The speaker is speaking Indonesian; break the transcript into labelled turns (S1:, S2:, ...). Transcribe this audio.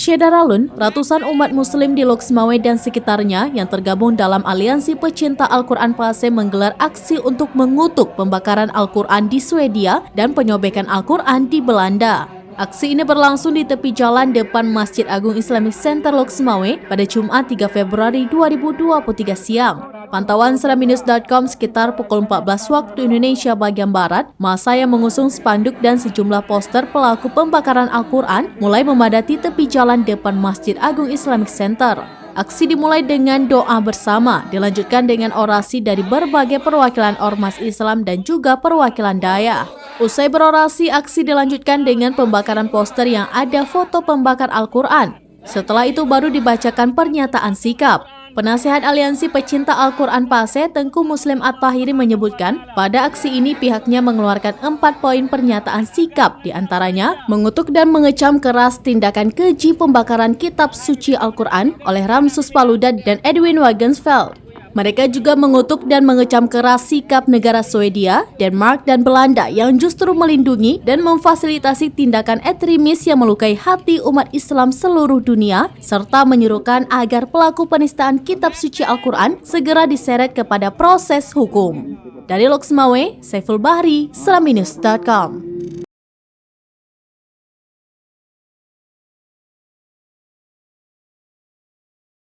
S1: Syedaralun, ratusan umat muslim di Loksmawe dan sekitarnya yang tergabung dalam aliansi pecinta Al-Quran PASE menggelar aksi untuk mengutuk pembakaran Al-Quran di Swedia dan penyobekan Al-Quran di Belanda. Aksi ini berlangsung di tepi jalan depan Masjid Agung Islamic Center Loksmawe pada Jumat 3 Februari 2023 siang. Pantauan seraminus.com sekitar pukul 14 waktu Indonesia bagian Barat, massa yang mengusung spanduk dan sejumlah poster pelaku pembakaran Al-Quran mulai memadati tepi jalan depan Masjid Agung Islamic Center. Aksi dimulai dengan doa bersama, dilanjutkan dengan orasi dari berbagai perwakilan ormas Islam dan juga perwakilan Daya. Usai berorasi, aksi dilanjutkan dengan pembakaran poster yang ada foto pembakar Al-Quran. Setelah itu baru dibacakan pernyataan sikap. Penasihat Aliansi Pecinta Al-Quran PASE, Tengku Muslim At-Tahiri menyebutkan, pada aksi ini pihaknya mengeluarkan 4 poin pernyataan sikap, diantaranya mengutuk dan mengecam keras tindakan keji pembakaran kitab suci Al-Quran oleh Ramsus Paludan dan Edwin Wagensveld. Mereka juga mengutuk dan mengecam keras sikap negara Swedia, Denmark, dan Belanda yang justru melindungi dan memfasilitasi tindakan ekstremis yang melukai hati umat Islam seluruh dunia, serta menyerukan agar pelaku penistaan kitab suci Al-Quran segera diseret kepada proses hukum. Dari Loksmawe, Saiful Bahri, seraminus.com.